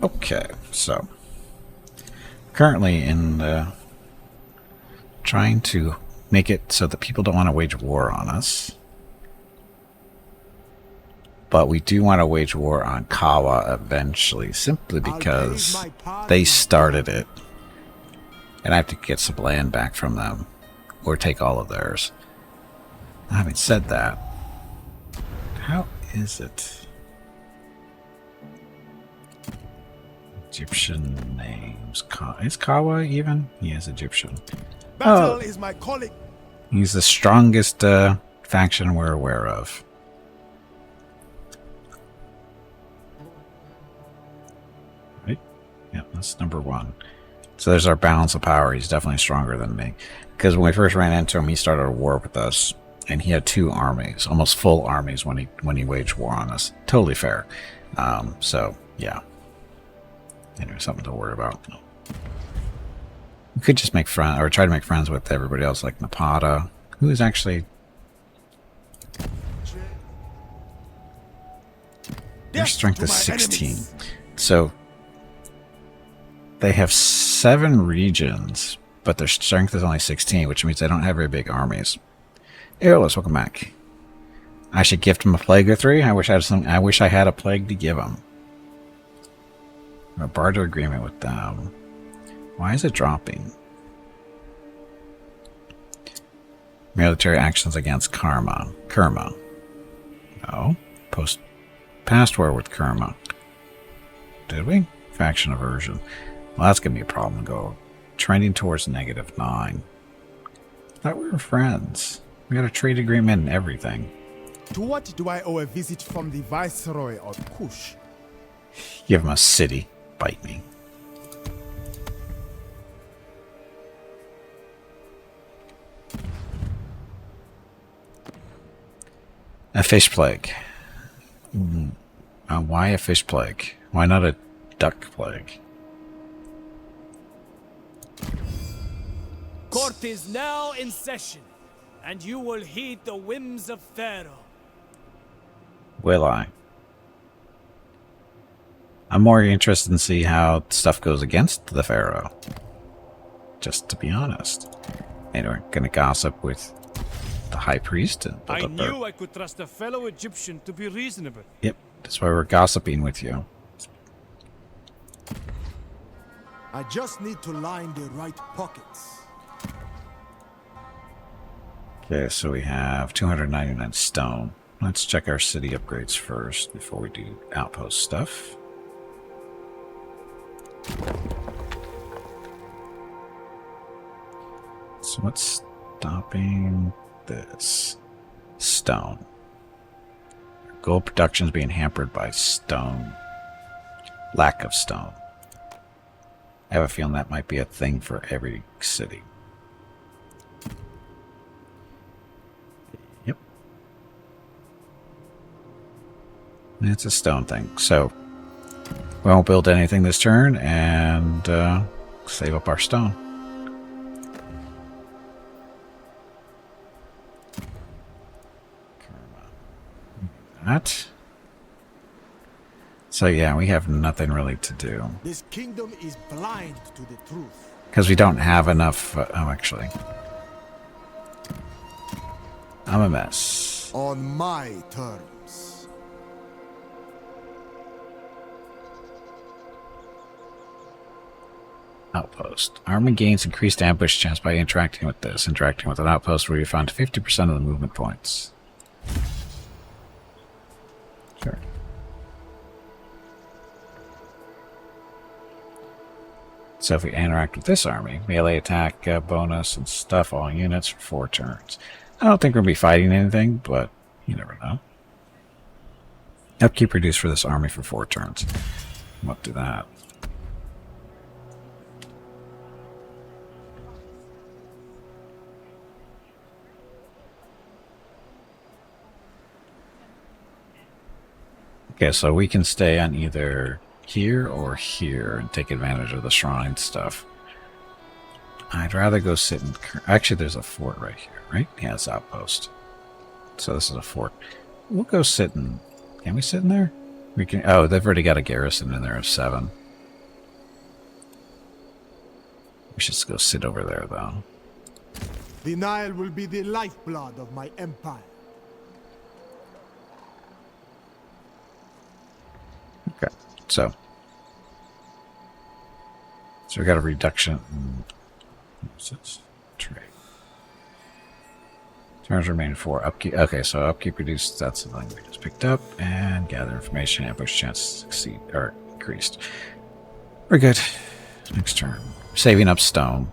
Okay, so currently in trying to make it so that people don't want to wage war on us. But we do want to wage war on Kawa eventually, simply because they started it. And I have to get some land back from them, or take all of theirs. Having said that, how is it? Egyptian names. Is Kawa even? He is Egyptian. Battle is my calling. He's the strongest faction we're aware of. Right? Yep, that's number one. So there's our balance of power. He's definitely stronger than me. Because when we first ran into him, he started a war with us. And he had 2 armies, almost full armies when he waged war on us. Totally fair. So, yeah. Anyway, something to worry about. We could just make friends, or try to make friends with everybody else, like Napata, who is actually... Their strength is 16. So, they have 7 regions, but their strength is only 16, which means they don't have very big armies. Airless, welcome back. I should gift him a plague or 3. I wish I had a plague to give him. A barter agreement with them. Why is it dropping? Military actions against Kerma. No. Past war with Kerma. Did we? Faction aversion. Well, that's going to be a problem. Go trending towards -9. I thought we were friends. We got a trade agreement and everything. To what do I owe a visit from the Viceroy of Kush? Give him a city. Bite me. A fish plague. Why a fish plague? Why not a duck plague? Court is now in session, and you will heed the whims of Pharaoh. Will I? I'm more interested in see how stuff goes against the Pharaoh. Just to be honest. Anyway, gonna gossip with the High Priest and build I up knew I could trust a fellow Egyptian to be reasonable. Yep, that's why we're gossiping with you. I just need to line the right pockets. Okay, so we have 299 stone. Let's check our city upgrades first before we do outpost stuff. So what's stopping this? Stone. Gold production is being hampered by stone. Lack of stone. I have a feeling that might be a thing for every city. Yep. It's a stone thing. So, we won't build anything this turn and save up our stone. That. So yeah, we have nothing really to do. This kingdom is blind to the truth. Because we don't have enough... actually. Amenmesse. On my terms. Outpost. Army gains increased ambush chance by interacting with this. Interacting with an outpost where you found 50% of the movement points. Sure. So if we interact with this army, melee attack bonus and stuff, all units for 4 turns. I don't think we're going to be fighting anything, but you never know. Upkeep reduced for this army for 4 turns. What do that? Okay, so we can stay on either here or here and take advantage of the shrine stuff. I'd rather go sit in... Actually, there's a fort right here, right? Yeah, it's outpost. So this is a fort. We'll go sit in... Can we sit in there? We can... Oh, they've already got a garrison in there of 7. We should just go sit over there, though. The Nile will be the lifeblood of my empire. Okay, so we got a reduction. What's this? Trade. Turns remain 4. Upkeep. Okay, so upkeep reduced. That's the thing we just picked up. And gather information. Ambush chance to succeed or increased. We're good. Next turn. Saving up stone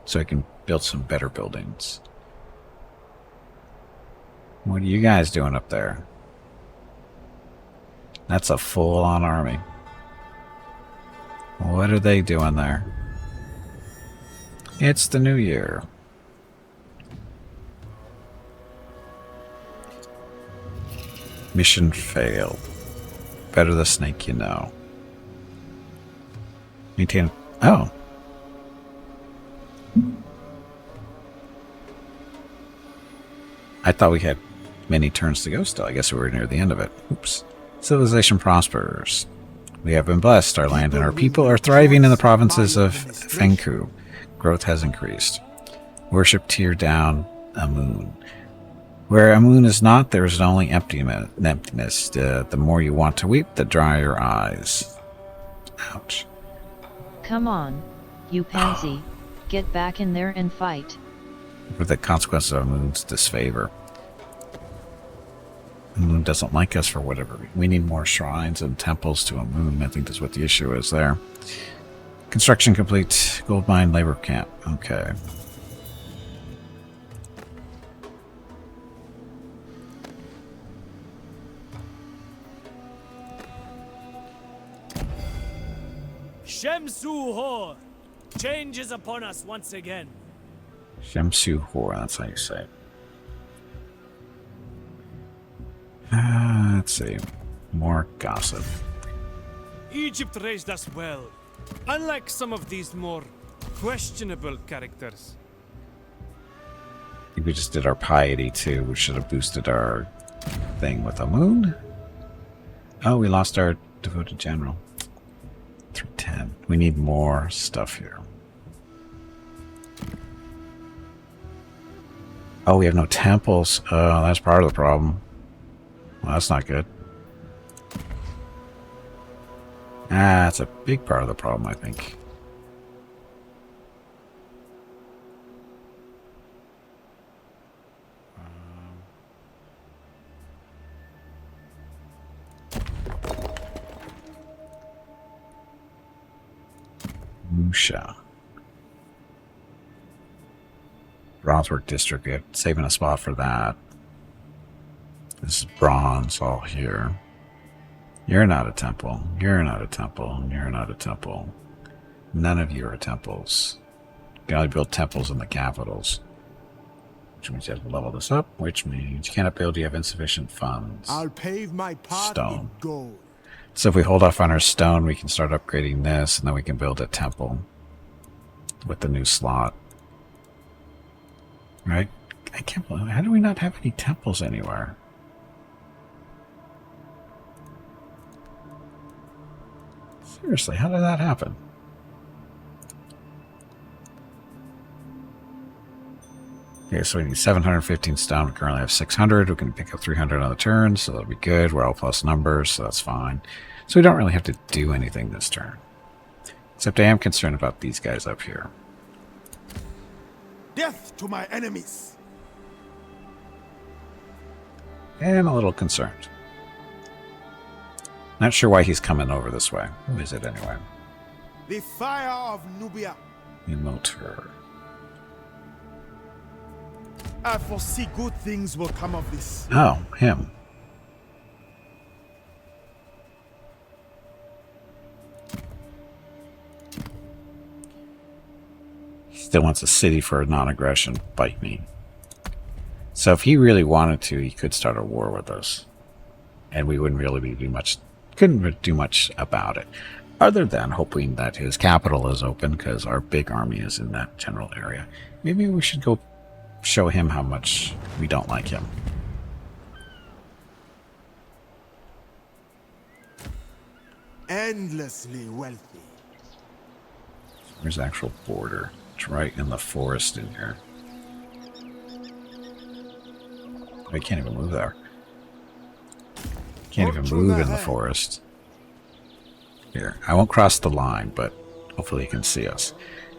so I can build some better buildings. What are you guys doing up there? That's a full-on army. What are they doing there? It's the new year. Mission failed. Better the snake you know. Maintain. Oh. I thought we had many turns to go still. I guess we were near the end of it. Oops. Civilization prospers. We have been blessed. Our land and our people are thriving in the provinces of Fengku. Growth has increased. Worship tear down Amun. Where Amun is not, there is only emptiness. The more you want to weep, the drier your eyes. Ouch. Come on, you pansy. Get back in there and fight. For the consequences of Amun's disfavor. Amun doesn't like us for whatever reason. We need more shrines and temples to Amun. I think that's what the issue is there. Construction complete. Gold mine labor camp. Okay. Shemsu Hor! Change is upon us once again. Shemsu Hor, that's how you say it. Let's see. More gossip. Egypt raised us well, unlike some of these more questionable characters. I think we just did our piety too, which should have boosted our thing with Amun. Oh, we lost our devoted general. 310. We need more stuff here. Oh, we have no temples. Oh, that's part of the problem. Well, that's not good. That's a big part of the problem, I think. Musha. Bronzework District. We have saving a spot for that. This is bronze all here. You're not a temple. You're not a temple. You're not a temple. None of you are temples. You can only build temples in the capitals. Which means you have to level this up, which means you cannot build, you have insufficient funds. I'll pave my path Stone. in gold. So if we hold off on our stone, we can start upgrading this, and then we can build a temple with the new slot. Right? I can't believe, how do we not have any temples anywhere? Seriously, how did that happen? Okay, so we need 715 stone. We currently have 600. We can pick up 300 on the turn, so that'll be good. We're all plus numbers, so that's fine. So we don't really have to do anything this turn. Except I am concerned about these guys up here. Death to my enemies. And a little concerned. Not sure why he's coming over this way. Who is it anyway? The fire of Nubia. Emoter. I foresee good things will come of this. Oh, him. He still wants a city for a non-aggression. Bite me. So if he really wanted to, he could start a war with us. And we wouldn't really be couldn't do much about it. Other than hoping that his capital is open, because our big army is in that general area. Maybe we should go show him how much we don't like him. Endlessly wealthy. Where's the actual border? It's right in the forest in here. I can't even move there. Can't even move in the forest. Here, I won't cross the line, but hopefully you can see us.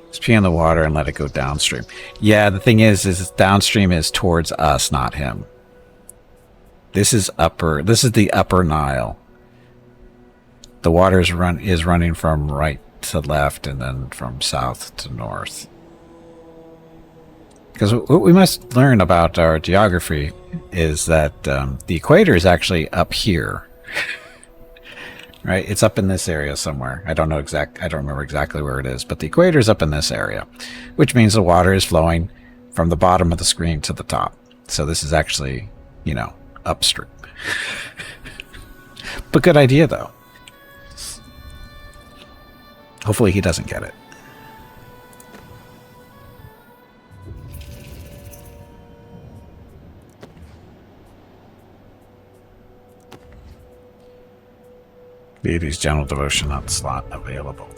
Just pee in the water and let it go downstream. Yeah, the thing is downstream is towards us, not him. This is the upper Nile. The water is running from right to left and then from south to north. Because what we must learn about our geography is that the equator is actually up here. Right? It's up in this area somewhere. I don't remember exactly where it is, but the equator is up in this area, which means the water is flowing from the bottom of the screen to the top. So this is actually, you know, upstream. But good idea, though. Hopefully he doesn't get it. Deity's general devotion not slot available.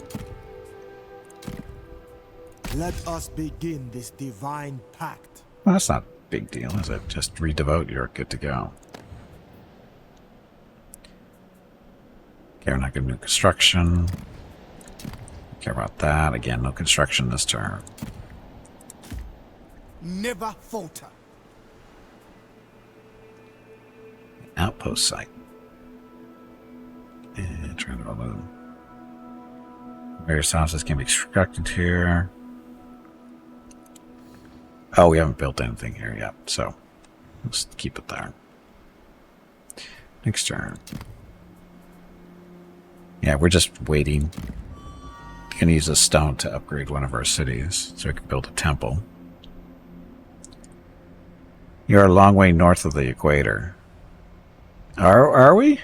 Let us begin this divine pact. Well, that's not a big deal, is it? Just redevote, you're good to go. Okay, we're not going to do construction. Don't care about that. Again, no construction this turn. Never falter. Outpost site. And trying to remove. Various houses can be constructed here. Oh, we haven't built anything here yet, so let's keep it there. Next turn. Yeah, we're just waiting. Gonna use a stone to upgrade one of our cities so we can build a temple. You're a long way north of the equator. Are we?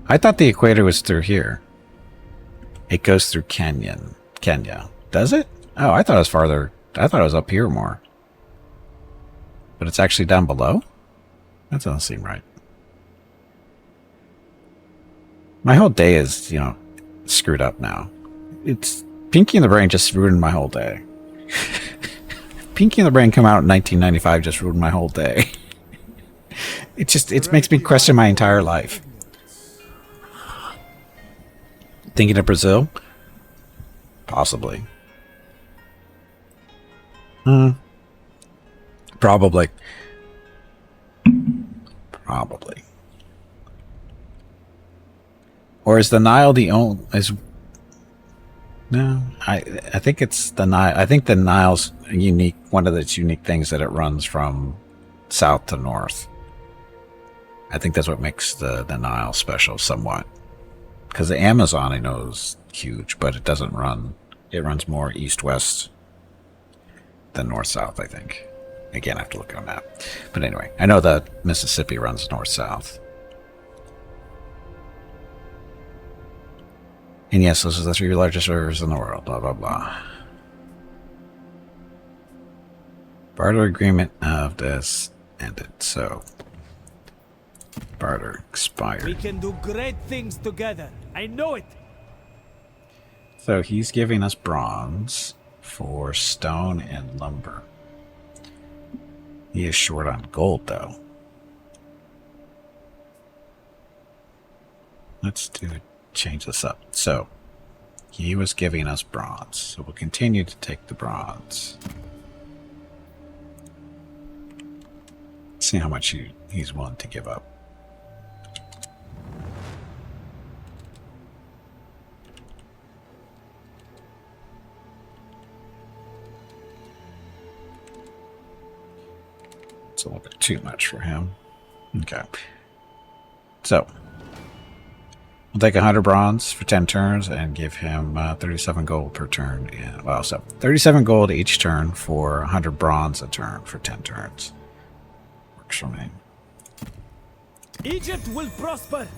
I thought the equator was through here. It goes through Kenya. Does it? Oh, I thought it was farther. I thought it was up here more. But it's actually down below? That doesn't seem right. My whole day is, you know, screwed up now. It's Pinky and the Brain just ruined my whole day. Pinky and the Brain come out in 1995 just ruined my whole day. It makes me question my entire life. Thinking of Brazil? Possibly. Probably. Probably. Or is the Nile the only... No, I think it's the Nile. I think the Nile's unique. One of its unique things that it runs from south to north. I think that's what makes the Nile special somewhat. Because the Amazon, I know, is huge, but it doesn't run. It runs more east-west than north-south, I think. Again, I have to look at a map. But anyway, I know that Mississippi runs north-south. And yes, those are the 3 largest rivers in the world, blah, blah, blah. Barter agreement of this ended, so... Barter expired. We can do great things together. I know it. So he's giving us bronze for stone and lumber. He is short on gold, though. Let's change this up. So he was giving us bronze, so we'll continue to take the bronze. See how much he's willing to give up. A little bit too much for him. Okay. So, we'll take 100 bronze for 10 turns and give him 37 gold per turn. And, well, so 37 gold each turn for 100 bronze a turn for 10 turns. Works for me. Egypt will prosper.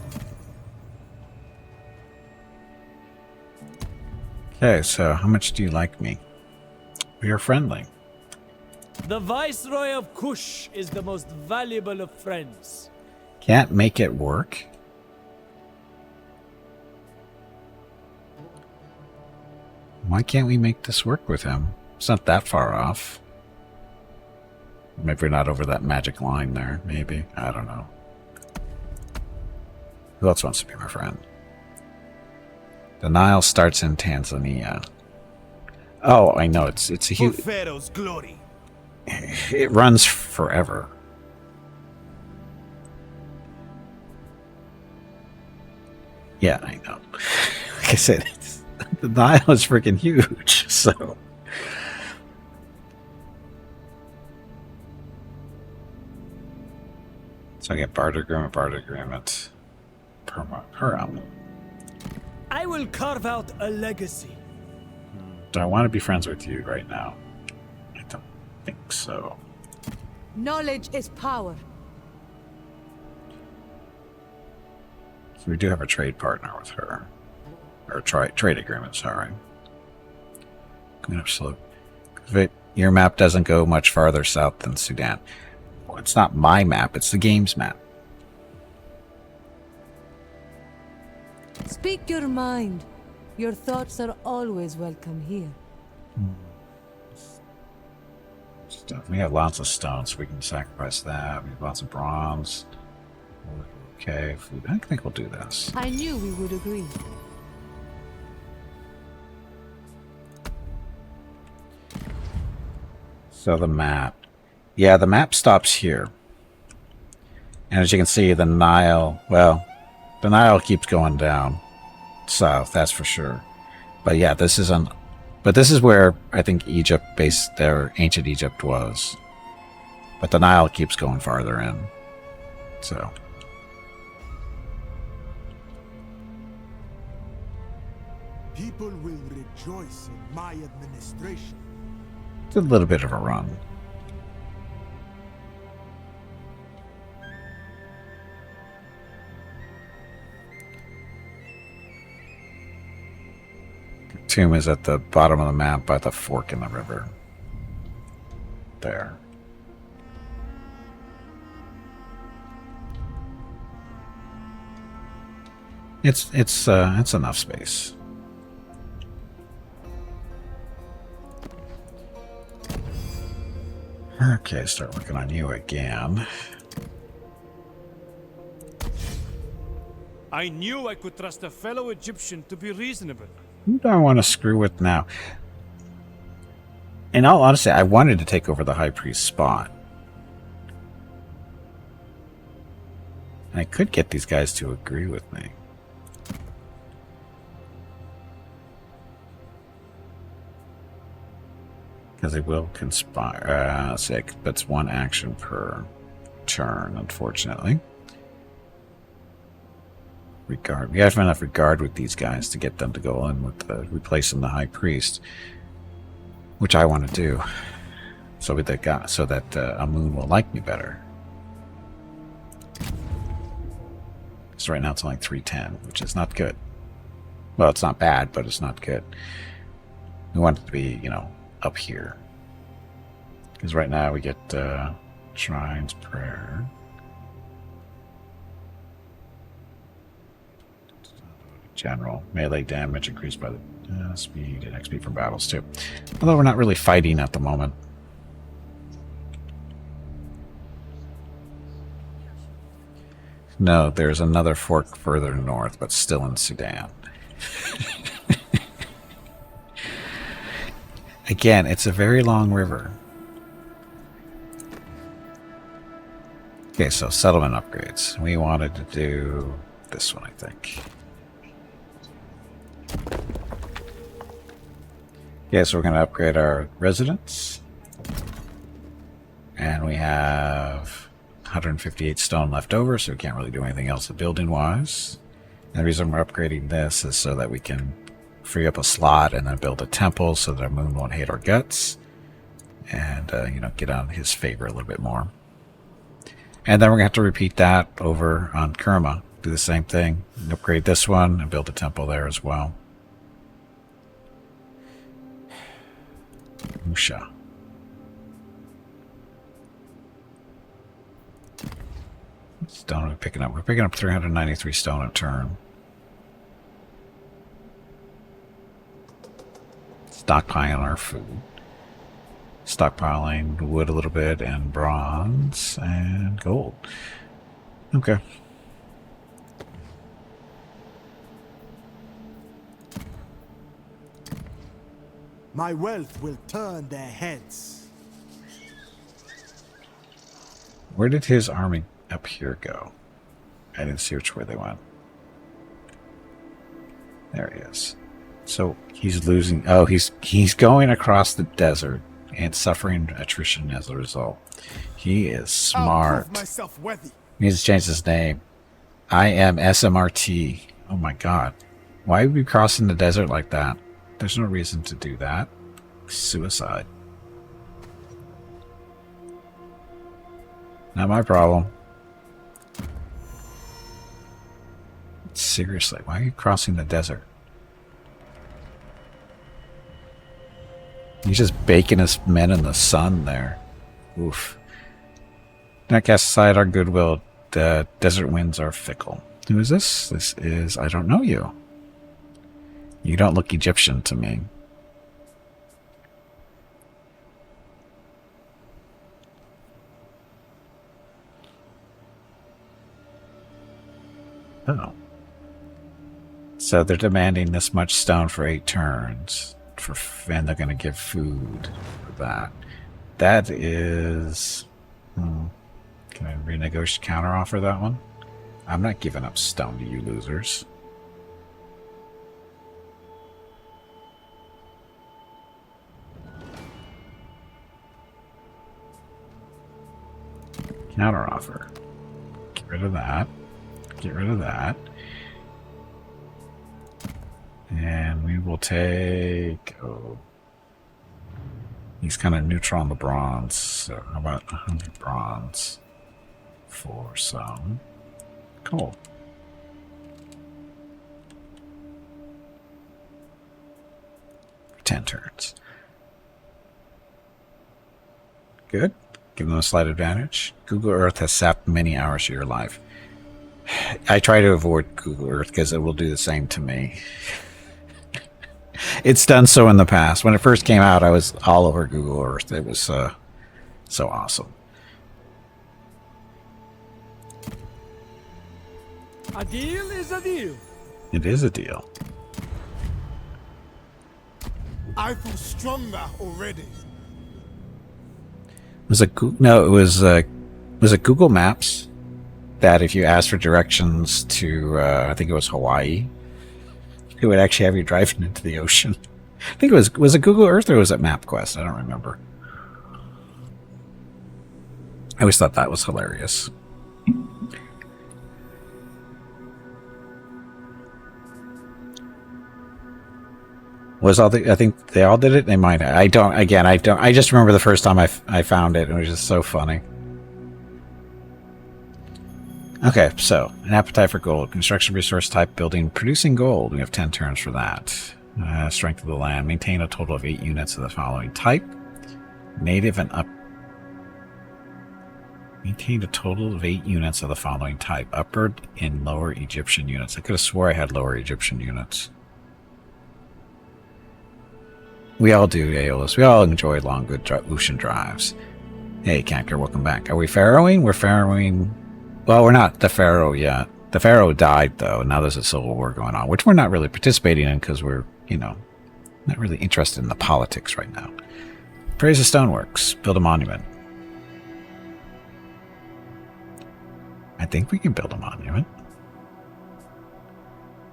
Okay, so how much do you like me? We are friendly. The Viceroy of Kush is the most valuable of friends. Can't make it work? Why can't we make this work with him? It's not that far off. Maybe we're not over that magic line there. Maybe. I don't know. Who else wants to be my friend? The Nile starts in Tanzania. Oh, I know. It's a For huge... Pharaoh's glory. It runs forever. Yeah, I know. Like I said, the Nile is freaking huge, so... So I get barter agreement, per album. I will carve out a legacy. Do I want to be friends with you right now? I don't think so. Knowledge is power. So we do have a trade partner with her. Or trade agreement, sorry. Coming up slow. Your map doesn't go much farther south than Sudan. Well, it's not my map, it's the game's map. Speak your mind. Your thoughts are always welcome here. Stuff. We have lots of stones, so we can sacrifice that. We have lots of bronze. Okay, food. I think we'll do this. I knew we would agree. So the map. Yeah, the map stops here. And as you can see, the Nile, well, the Nile keeps going down south, that's for sure. But yeah, this is where I think ancient Egypt was. But the Nile keeps going farther in. So. People will rejoice in my administration. It's a little bit of a run. Tomb is at the bottom of the map by the fork in the river. There. It's enough space. Okay, start working on you again. I knew I could trust a fellow Egyptian to be reasonable. Who do I want to screw with now? In all honesty, I wanted to take over the High Priest spot. And I could get these guys to agree with me. Because they will conspire. Sick, but it's one action per turn, unfortunately. Regard. We have enough regard with these guys to get them to go in with replacing the High Priest, which I want to do, so that Amun will like me better. So right now it's only 310, which is not good. Well, it's not bad, but it's not good. We want it to be, up here, because right now we get Shrines, Prayer. General. Melee damage increased by the speed and XP from battles too. Although we're not really fighting at the moment. No, there's another fork further north, but still in Sudan. Again, it's a very long river. Okay, so settlement upgrades. We wanted to do this one, I think. Okay, so we're going to upgrade our residence. And we have 158 stone left over, so we can't really do anything else building-wise. And the reason we're upgrading this is so that we can free up a slot and then build a temple so that our moon won't hate our guts. And, get on his favor a little bit more. And then we're going to have to repeat that over on Kerma. Do the same thing. Upgrade this one and build a temple there as well. Musha. Stone are we picking up? We're picking up 393 stone a turn. Stockpiling our food. Stockpiling wood a little bit, and bronze, and gold. Okay. My wealth will turn their heads. Where did his army up here go? I didn't see which way they went. There he is. So he's losing. Oh, he's going across the desert and suffering attrition as a result. He is I'll smart. prove myself worthy. He needs to change his name. I am SMRT. Oh my god. Why would we be crossing the desert like that? There's no reason to do that. Suicide. Not my problem. Seriously, why are you crossing the desert? He's just baking his men in the sun there. Oof. Not cast aside our goodwill. The desert winds are fickle. Who is this? This is... I don't know you. You don't look Egyptian to me. Oh. So they're demanding this much stone for 8 turns. And they're going to give food for that. That is... Can I renegotiate counteroffer that one? I'm not giving up stone to you losers. Counteroffer. Get rid of that. Get rid of that. And we will take... Oh. He's kind of neutral on the bronze. So how about 100 bronze for some coal? For 10 turns. Good. Give them a slight advantage. Google Earth has sapped many hours of your life. I try to avoid Google Earth because it will do the same to me. It's done so in the past. When it first came out, I was all over Google Earth. It was so awesome. A deal is a deal. It is a deal. I feel stronger already. Was it no? It was it Google Maps that if you asked for directions to I think it was Hawaii, it would actually have you driving into the ocean. I think it was it Google Earth or was it MapQuest? I don't remember. I always thought that was hilarious. Was all the? I think they all did it. They might. I don't. Again, I don't. I just remember the first time I found it. It was just so funny. Okay, so an appetite for gold. Construction resource type building producing gold. We have 10 turns for that. Strength of the land. Maintain a total of 8 units of the following type. Native and up. Maintain a total of 8 units of the following type. Upper and lower Egyptian units. I could have swore I had lower Egyptian units. We all do, Aeolus. We all enjoy long, good ocean drives. Hey, Canker, welcome back. Are we Pharaohing? We're Pharaohing... Well, we're not the Pharaoh yet. The Pharaoh died, though. Now there's a civil war going on, which we're not really participating in because we're, you know, not really interested in the politics right now. Praise the stoneworks. Build a monument. I think we can build a monument.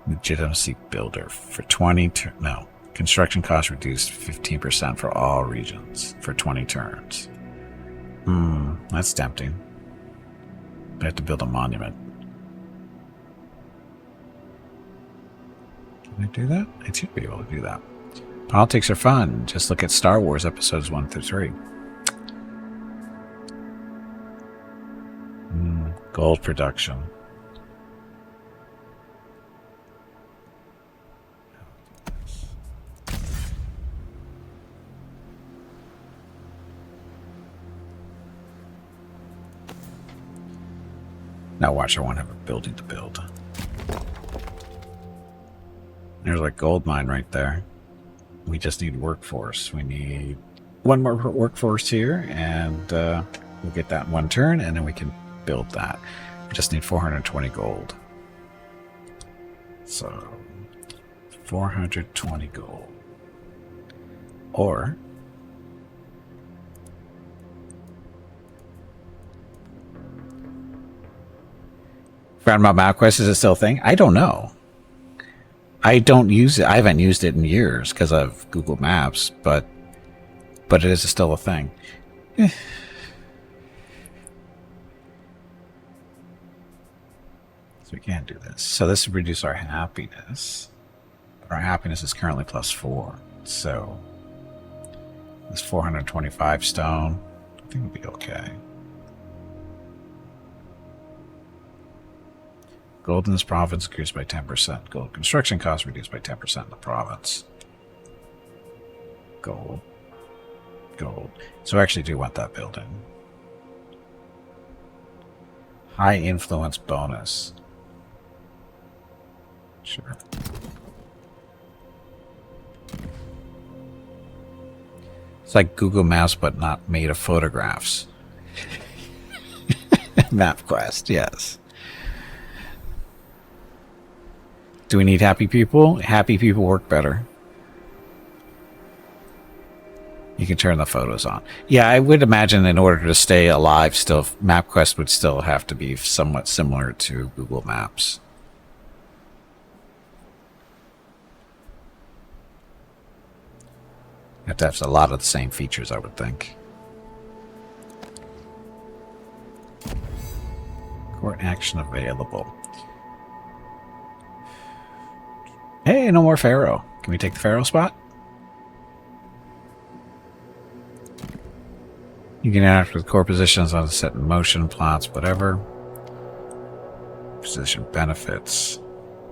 Legitimacy builder for 20... No. Construction cost reduced 15% for all regions for 20 turns. That's tempting. I have to build a monument. Can I do that? I should be able to do that. Politics are fun. Just look at Star Wars episodes 1 through 3. Gold production. Now watch, I won't have a building to build. There's a gold mine right there. We just need workforce. We need one more workforce here, and we'll get that in one turn, and then we can build that. We just need 420 gold. So, 420 gold. Or... Roundabout MapQuest is it still a thing? I don't know. I don't use it. I haven't used it in years because of Google Maps, but it is still a thing. So we can't do this. So this would reduce our happiness. Our happiness is currently +4. So this 425 stone, I think would be okay. Gold in this province increased by 10%. Gold construction costs reduced by 10% in the province. Gold. Gold. So I actually do want that building. High influence bonus. Sure. It's like Google Maps, but not made of photographs. MapQuest, yes. Do we need happy people? Happy people work better. You can turn the photos on. Yeah, I would imagine in order to stay alive still, MapQuest would still have to be somewhat similar to Google Maps. You have to have a lot of the same features, I would think. Court action available. Hey, no more Pharaoh. Can we take the Pharaoh spot? You can interact with core positions on set in motion, plots, whatever. Position benefits.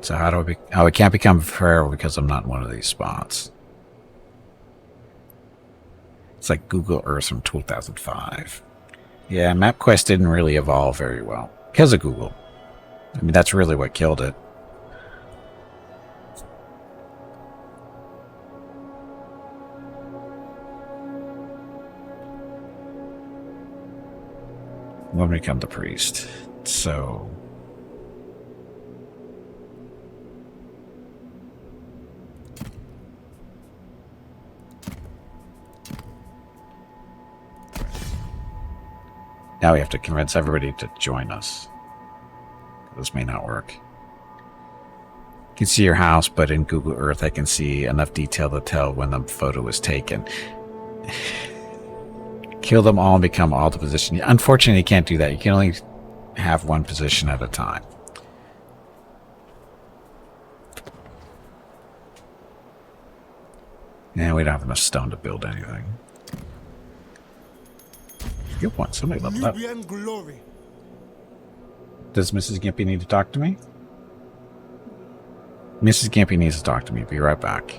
So how do I can't become Pharaoh because I'm not in one of these spots. It's like Google Earth from 2005. Yeah, MapQuest didn't really evolve very well because of Google. I mean, that's really what killed it. When we become the priest. So... now we have to convince everybody to join us. This may not work. You can see your house, but in Google Earth I can see enough detail to tell when the photo was taken. Kill them all and become all the position. Unfortunately, you can't do that. You can only have one position at a time. Yeah, we don't have enough stone to build anything. Good one. Somebody leveled up. Nubian glory. Does Mrs. Gimpy need to talk to me? Mrs. Gimpy needs to talk to me. Be right back.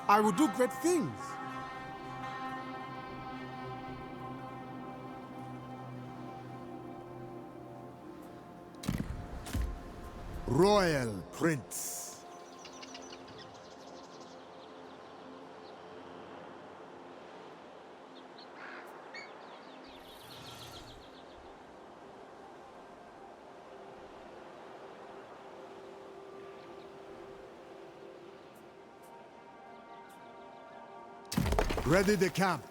I will do great things. Royal Prince. Ready the camp.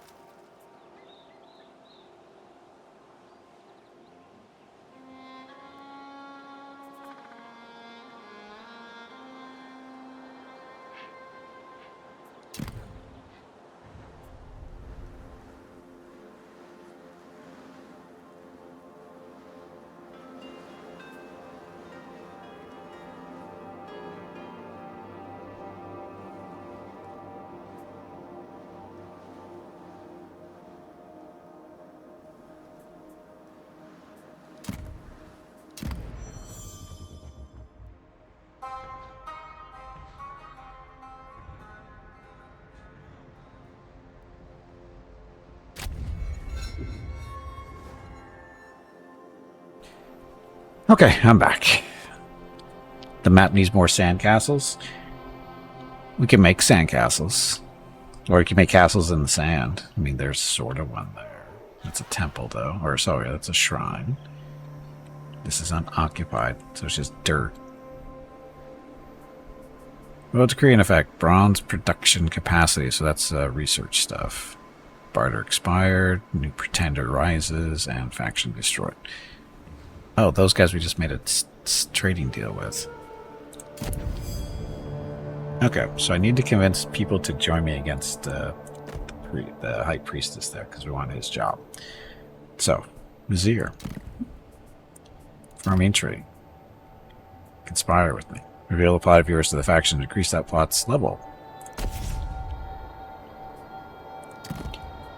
Okay, I'm back. The map needs more sandcastles. We can make sandcastles. Or we can make castles in the sand. I mean, there's sort of one there. That's a temple, though. Or, sorry, that's a shrine. This is unoccupied, so it's just dirt. Well, decree in effect. Bronze production capacity, so that's research stuff. Barter expired, new pretender rises, and faction destroyed. Oh, those guys we just made a trading deal with. Okay, so I need to convince people to join me against the High Priestess there, because we want his job. So, Vizier. Farming tree. Conspire with me. Reveal a plot of yours to the faction to decrease that plot's level.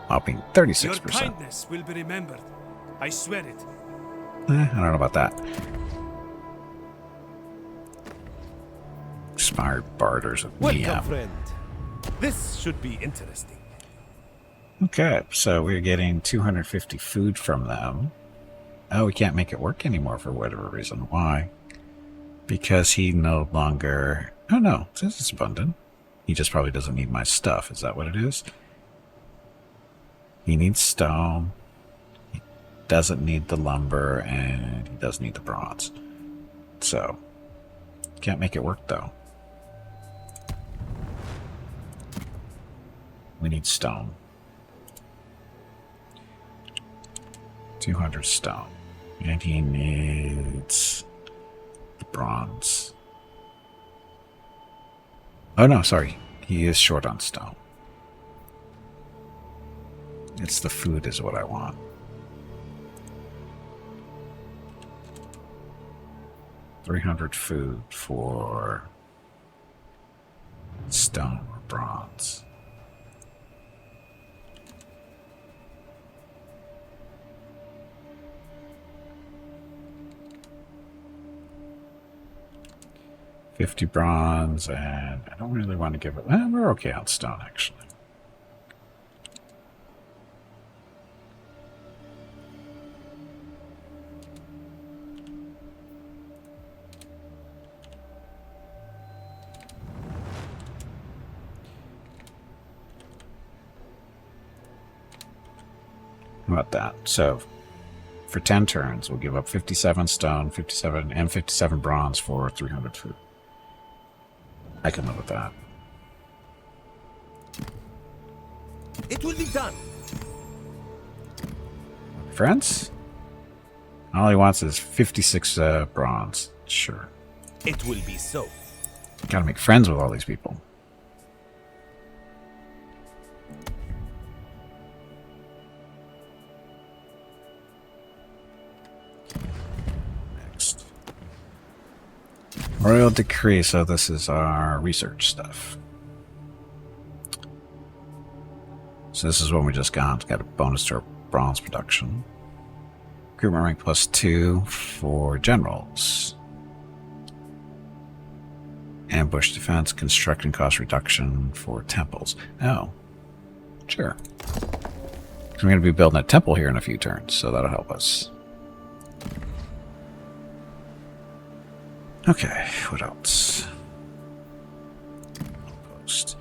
Whopping 36%. Your kindness will be remembered. I swear it. I don't know about that. Expired barters with me. Welcome, friend. This should be interesting. Okay, so we're getting 250 food from them. Oh, we can't make it work anymore for whatever reason. Why? Because he no longer... Oh no, it says it's abundant. He just probably doesn't need my stuff. Is that what it is? He needs stone. He doesn't need the lumber, and he does need the bronze. So, can't make it work though. We need stone. 200 stone. And he needs the bronze. Oh no, sorry. He is short on stone. It's the food is what I want. $300 food for stone or bronze. $50 bronze, and I don't really want to give it... we're okay on stone, actually. How about that? So, for 10 turns, we'll give up 57 stone, 57 bronze for 300 food. I can live with that. It will be done. Friends? All he wants is 56 bronze. Sure. It will be so. Gotta make friends with all these people. Next. Royal decree, so this is our research stuff. So this is what we just got. Got a bonus to our bronze production. Recruitment rank +2 for generals. Ambush defense, construction cost reduction for temples. Oh, sure. We're going to be building a temple here in a few turns, so that'll help us. Okay, what else? Post.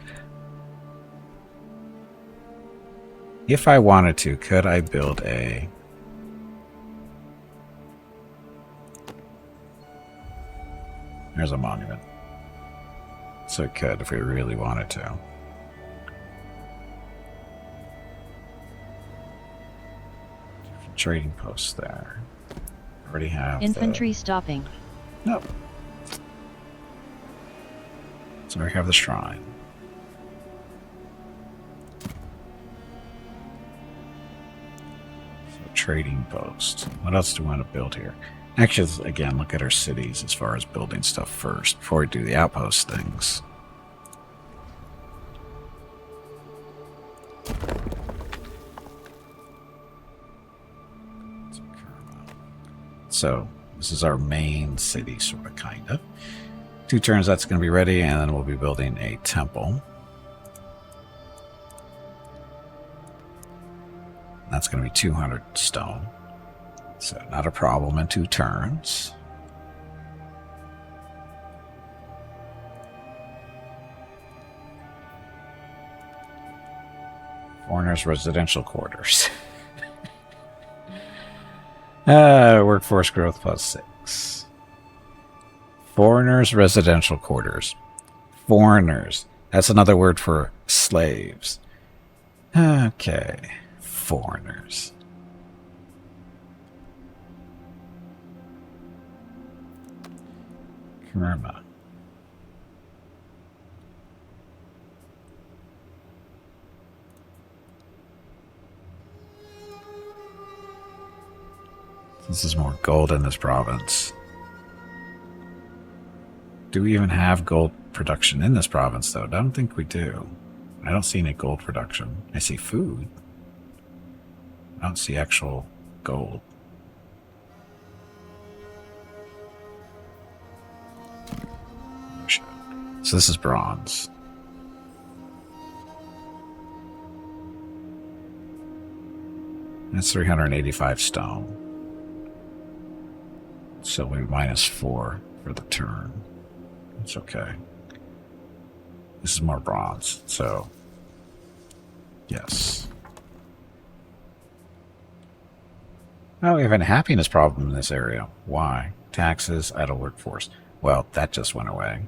If I wanted to, could I build a... There's a monument. So it could if we really wanted to. Trading post there. Already have Infantry stopping. Nope. So we have the shrine. So trading post. What else do we want to build here? Actually, again, look at our cities as far as building stuff first before we do the outpost things. So this is our main city, sort of, kind of. 2 turns, that's going to be ready, and then we'll be building a temple. That's going to be 200 stone. So not a problem in 2 turns. Foreigners residential quarters. Workforce growth +6. Foreigners residential quarters. Foreigners. That's another word for slaves. Okay. Foreigners. Karma. This is more gold in this province. Do we even have gold production in this province, though? I don't think we do. I don't see any gold production. I see food. I don't see actual gold. So this is bronze. That's 385 stone. So we -4 for the turn. It's okay. This is more bronze, so yes. Oh, we have a happiness problem in this area. Why? Taxes, idle workforce. Well, that just went away.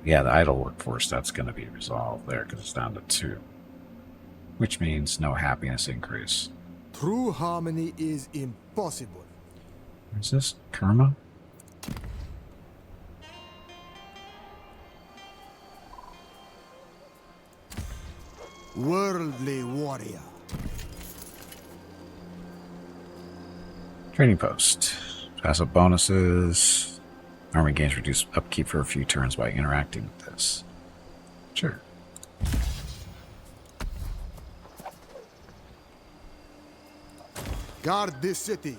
Yeah, the idle workforce, that's going to be resolved there because it's down to 2. Which means no happiness increase. True harmony is impossible. Is this karma? Worldly warrior. Training post. Passive bonuses. Army gains reduced upkeep for a few turns by interacting with this. Sure. Guard this city.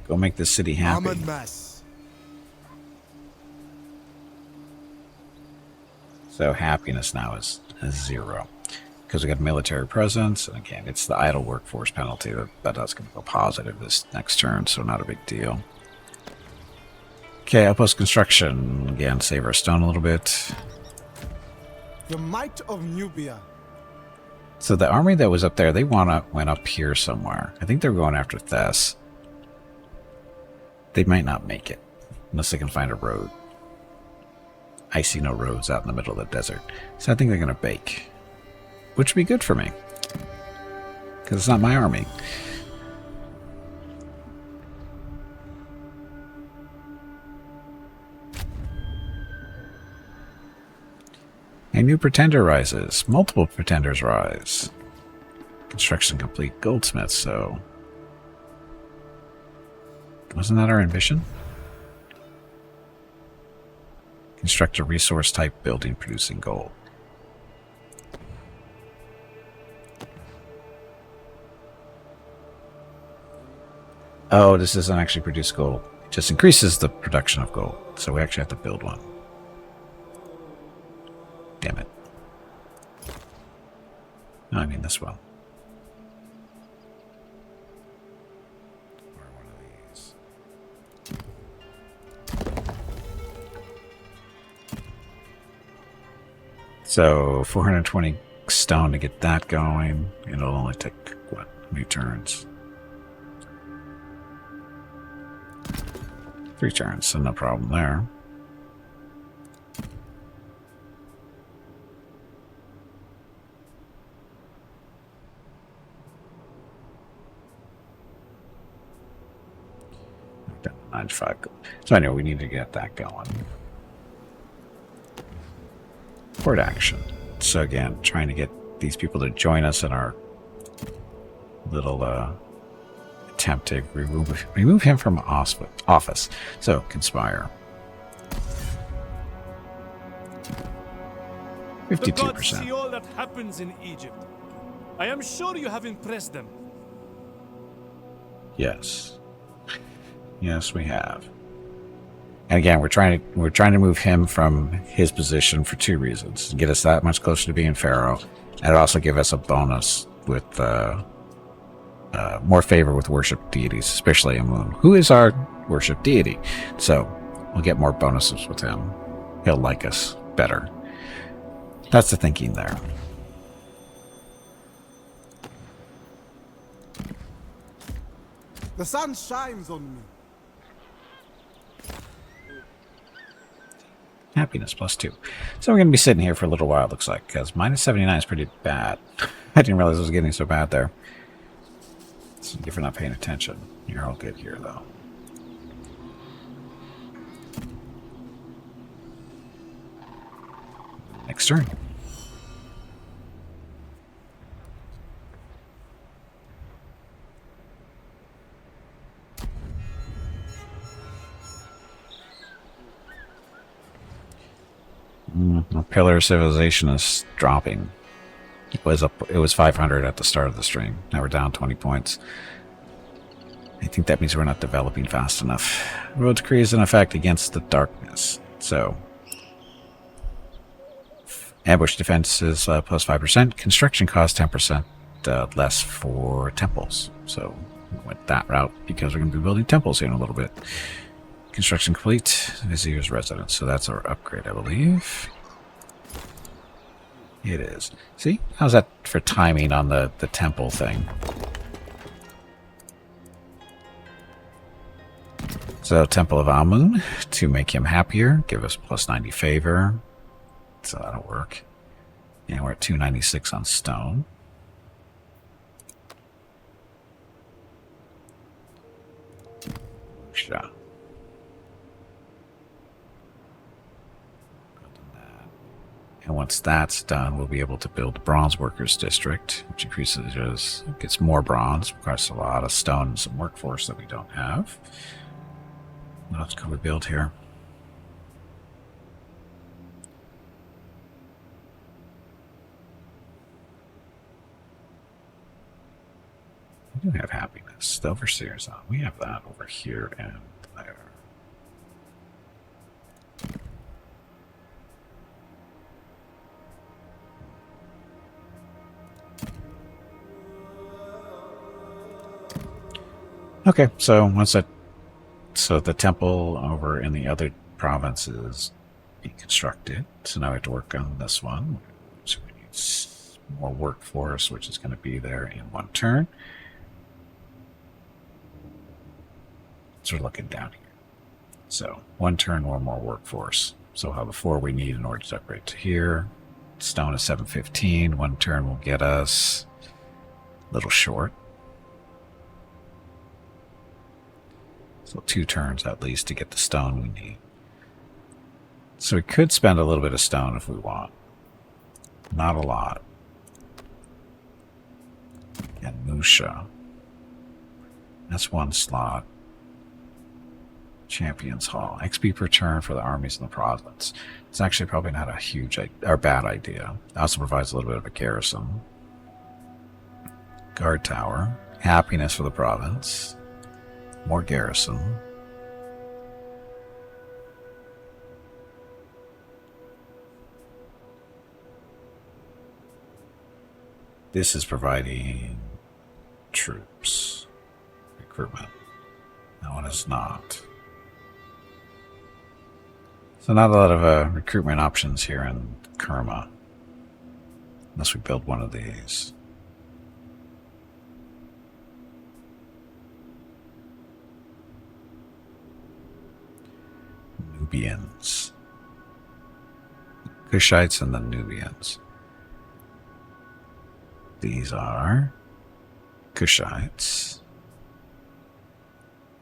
Go make this city happy. Amenmesse. So happiness now is 0. Because we got military presence, and again, it's the idle workforce penalty that's going to go positive this next turn, so not a big deal. Okay, outpost construction. Again, save our stone a little bit. The might of Nubia. So the army that was up there, they went up here somewhere. I think they're going after Thess. They might not make it, unless they can find a road. I see no roads out in the middle of the desert. So I think they're going to bake. Which would be good for me. Because it's not my army. A new pretender rises. Multiple pretenders rise. Construction complete. Goldsmith, so... Wasn't that our ambition? Construct a resource type building producing gold. Oh, this doesn't actually produce gold. It just increases the production of gold. So we actually have to build one. Damn it. No, I mean this one. Or one of these. So 420 stone to get that going. It'll only take, what, how many turns? 3 turns, so no problem there. Down to 95. So anyway, we need to get that going. Port action. So again, trying to get these people to join us in our little attempt to remove him from office. So conspire. The gods 52%. see all that happens in Egypt. I am sure you have impressed them. Yes. Yes, we have. And again, we're trying to move him from his position for 2 reasons: to get us that much closer to being Pharaoh, and it also give us a bonus with more favor with worship deities, especially Amun, who is our worship deity. So we'll get more bonuses with him. He'll like us better. That's the thinking there. The sun shines on me. Happiness +2. So we're going to be sitting here for a little while, it looks like, because -79 is pretty bad. I didn't realize it was getting so bad there. So if you're not paying attention, you're all good here, though. Next turn. The Pillar of Civilization is dropping. It was 500 at the start of the stream. Now we're down 20 points. I think that means we're not developing fast enough. Road Decree is in effect against the darkness. So, ambush defense is plus 5%. Construction costs 10% less for temples. So, we went that route because we're going to be building temples here in a little bit. Construction complete. Vizier's residence. So that's our upgrade, I believe. It is. See? How's that for timing on the temple thing? So, Temple of Amun, to make him happier, give us plus 90 favor. So that'll work. And we're at 296 on stone. Sure. And once that's done, we'll be able to build the Bronze Workers District, which increases, gets more bronze, requires a lot of stone and some workforce that we don't have. What else can we build here? We do have happiness. The Overseer's on. We have that over here and there. Okay, so so the temple over in the other province is being constructed. So now we have to work on this one. So we need more workforce, which is going to be there in 1 turn. So we're looking down here. So 1 turn, 1 more workforce. So how the 4 we need in order to upgrade to here. Stone is 715. 1 turn will get us a little short. So 2 turns at least to get the stone we need. So we could spend a little bit of stone if we want. Not a lot. And Musha. That's 1 slot. Champions Hall. XP per turn for the armies in the province. It's actually probably not a huge or bad idea. It also provides a little bit of a garrison. Guard Tower. Happiness for the province. More garrison. This is providing troops. Recruitment. That one is not. So not a lot of recruitment options here in Kerma. Unless we build one of these. Nubians. Kushites and the Nubians. These are Kushites.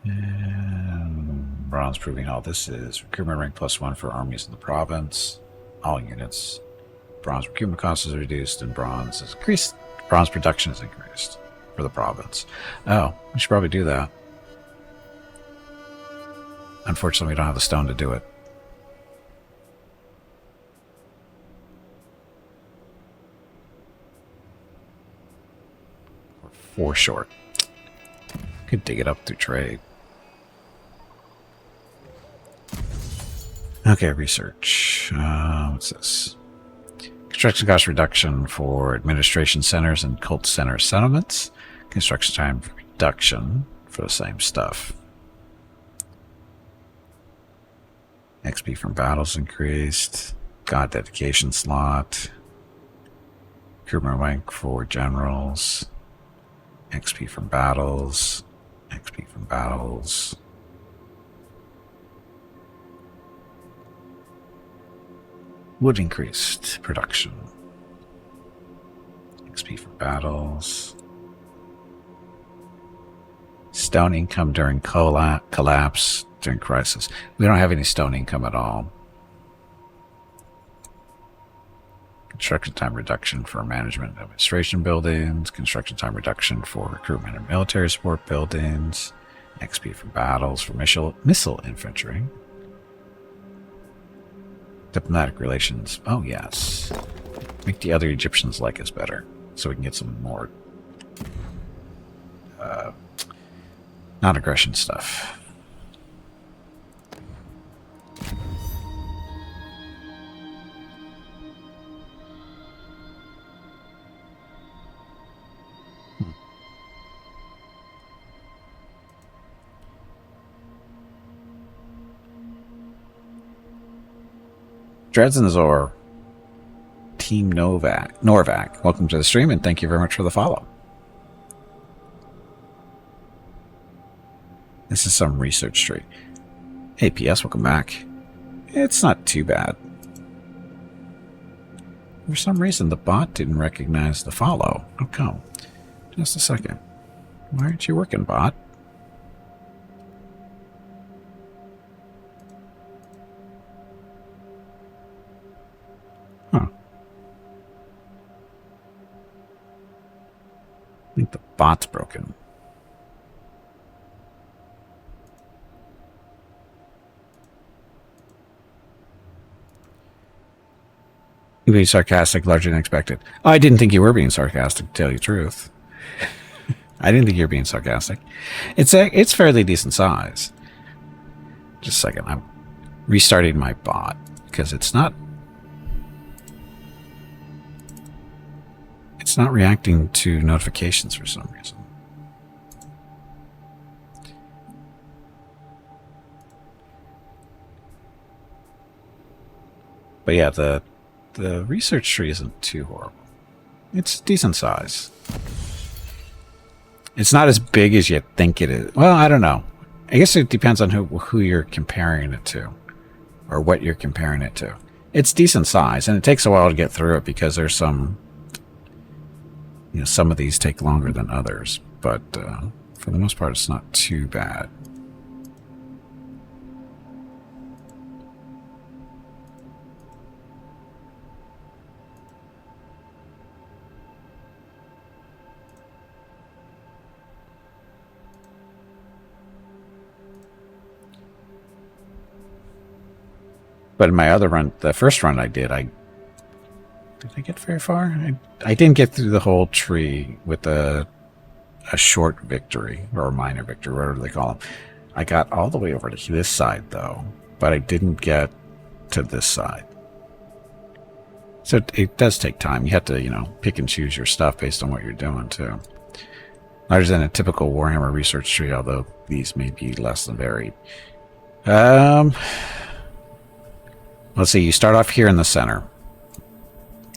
And bronze proving all this is recruitment rank +1 for armies in the province. All units. Bronze recruitment cost is reduced and bronze is increased. Bronze production is increased for the province. Oh, we should probably do that. Unfortunately, we don't have the stone to do it. We're 4 short. Could dig it up through trade. Okay, research. What's this? Construction cost reduction for administration centers and cult center settlements. Construction time reduction for the same stuff. XP from battles increased. God dedication slot. Recruitment rank for generals. XP from battles. XP from battles. Wood increased production. XP from battles. Stone income during collapse during crisis. We don't have any stone income at all. Construction time reduction for management and administration buildings. Construction time reduction for recruitment and military support buildings. XP from battles for missile infantry. Diplomatic relations. Oh, yes. Make the other Egyptians like us better so we can get some more non-aggression stuff. Dredzenazor, Team Norvac, welcome to the stream and thank you very much for the follow. This is some research tree. Hey, PS, welcome back. It's not too bad. For some reason, the bot didn't recognize the follow. How come? Just a second. Why aren't you working, bot? Huh. I think the bot's broken. You being sarcastic, larger than expected. Oh, I didn't think you were being sarcastic, to tell you the truth. I didn't think you were being sarcastic. It's fairly decent size. Just a second, I'm restarting my bot because it's not reacting to notifications for some reason. But yeah, the research tree isn't too horrible. It's decent size. It's not as big as you think it is. Well, I don't know. I guess it depends on who you're comparing it to, or what you're comparing it to. It's decent size, and it takes a while to get through it because there's some, some of these take longer than others. But for the most part, it's not too bad. But in my other run, the first run I did I get very far? I didn't get through the whole tree with a short victory, or a minor victory, whatever they call them. I got all the way over to this side, though, but I didn't get to this side. So it does take time. You have to, pick and choose your stuff based on what you're doing, too. Larger than a typical Warhammer research tree, although these may be less than varied. Let's see, you start off here in the center,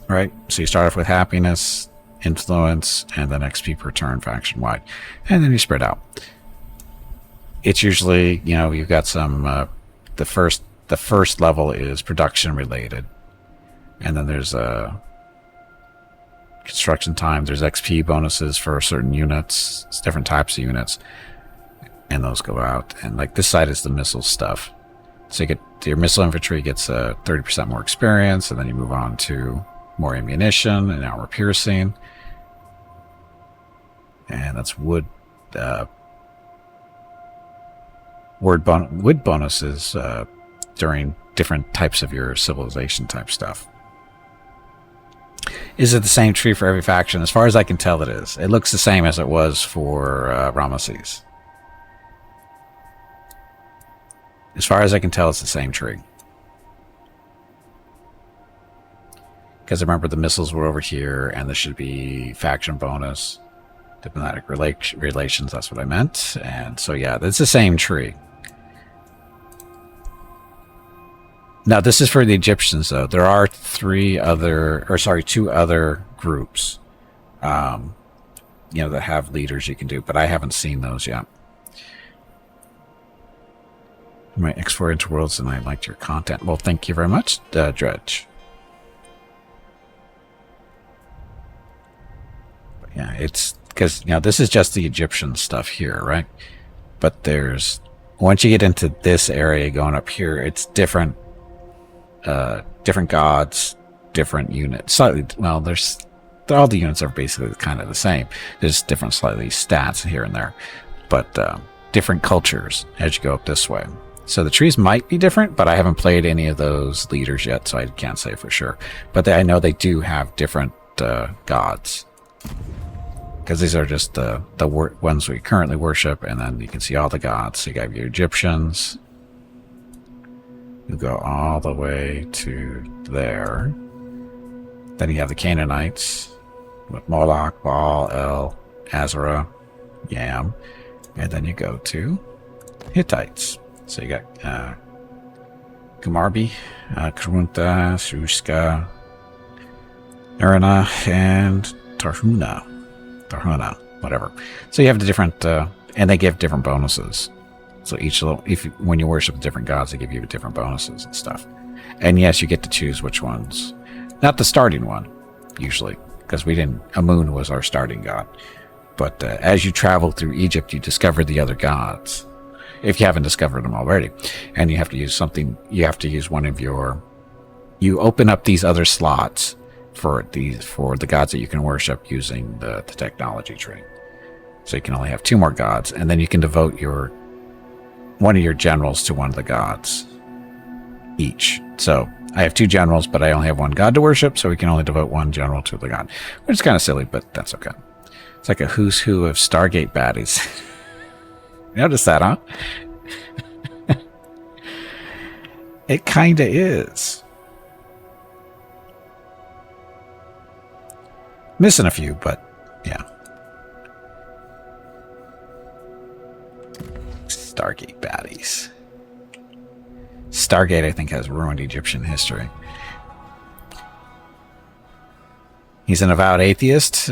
right? So you start off with happiness, influence, and then XP per turn faction-wide. And then you spread out. It's usually, you've got some, the first level is production-related. And then there's construction time, there's XP bonuses for certain units, it's different types of units. And those go out. And like this side is the missile stuff. So you get your missile infantry gets 30% more experience, and then you move on to more ammunition and armor piercing, and that's wood bonuses during different types of your civilization type stuff. Is it the same tree for every faction? As far as I can tell, it is. It looks the same as it was for Ramesses. As far as I can tell, it's the same tree. Because remember, the missiles were over here, and this should be faction bonus. Diplomatic relations, that's what I meant. And so, yeah, it's the same tree. Now, this is for the Egyptians, though. There are two other groups, that have leaders you can do, but I haven't seen those yet. I might explore into worlds, and I liked your content. Well, thank you very much, Dredge. But yeah, it's because this is just the Egyptian stuff here, right? But once you get into this area going up here, it's different gods, different units. Slightly, well, all the units are basically kind of the same. There's different slightly stats here and there, but different cultures as you go up this way. So the trees might be different, but I haven't played any of those leaders yet, so I can't say for sure. But I know they do have different gods, because these are just the ones we currently worship, and then you can see all the gods. So you got your Egyptians. You go all the way to there. Then you have the Canaanites with Moloch, Baal, El, Azra, Yam. And then you go to Hittites. So you got Kamarbi, Karunta, Shushka, Arana, and Tarhuna, whatever. So you have the different, and they give different bonuses. So when you worship different gods, they give you different bonuses and stuff. And yes, you get to choose which ones. Not the starting one, usually, because Amun was our starting god. But as you travel through Egypt, you discover the other gods, if you haven't discovered them already. And you have to use one of you open up these other slots for the gods that you can worship using the technology tree. So you can only have 2 more gods, and then you can devote one of your generals to one of the gods each. So I have 2 generals, but I only have 1 god to worship, so we can only devote 1 general to the god, which is kind of silly, but that's okay. It's like a who's who of Stargate baddies. Notice that, huh? It kind of is. Missing a few, but yeah. Stargate baddies. Stargate, I think, has ruined Egyptian history. He's an avowed atheist.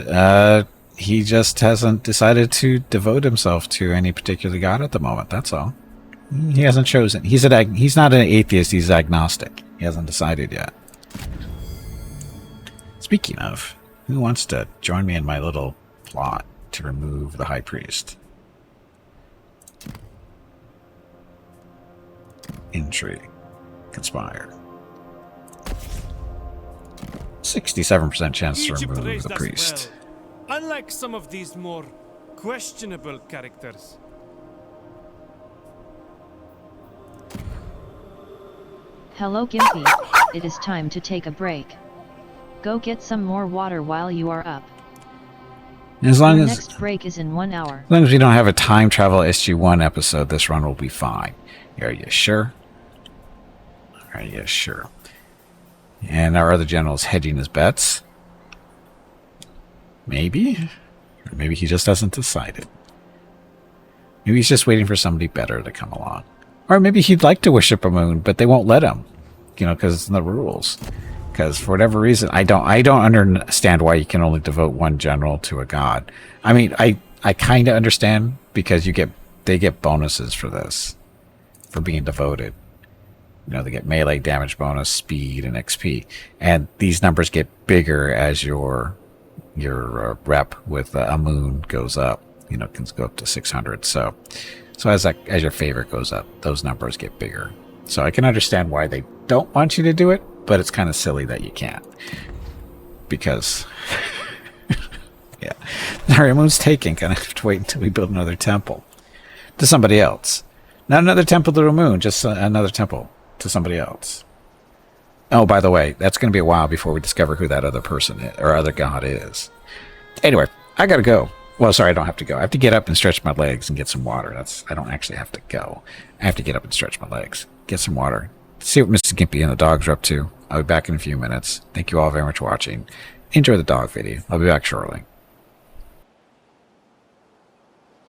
He just hasn't decided to devote himself to any particular god at the moment. That's all. He hasn't chosen. He's not an atheist. He's agnostic. He hasn't decided yet. Speaking of, who wants to join me in my little plot to remove the high priest? Intrigue. Conspire. 67% chance to Egypt remove raised the us priest. well, unlike some of these more questionable characters. Hello Gimpy, it is time to take a break. Go get some more water while you are up. As long as next break is in 1 hour. As long as we don't have a time travel SG1 episode, this run will be fine. Are you sure? Are you sure? And our other general's hedging his bets. Maybe? Or maybe he just hasn't decided. Maybe he's just waiting for somebody better to come along. Or maybe he'd like to worship a moon, but they won't let him. Because it's in the rules. Because for whatever reason, I don't understand why you can only devote 1 general to a god. I mean, I kind of understand, because they get bonuses for this, for being devoted. They get melee damage bonus, speed, and XP, and these numbers get bigger as your rep with Amun goes up. Can go up to 600. So as your favorite goes up, those numbers get bigger. So I can understand why they don't want you to do it, but it's kind of silly that you can't. Because, yeah. Nariamun's taken. Gonna have to wait until we build another temple. To somebody else. Not another temple to Amun, just another temple to somebody else. Oh, by the way, that's going to be a while before we discover who that other person is, or other god is. Anyway, I gotta go. Well, sorry, I don't have to go. I have to get up and stretch my legs and get some water. I don't actually have to go. I have to get up and stretch my legs, get some water, see what Mrs. Gimpy and the dogs are up to. I'll be back in a few minutes. Thank you all very much for watching. Enjoy the dog video. I'll be back shortly.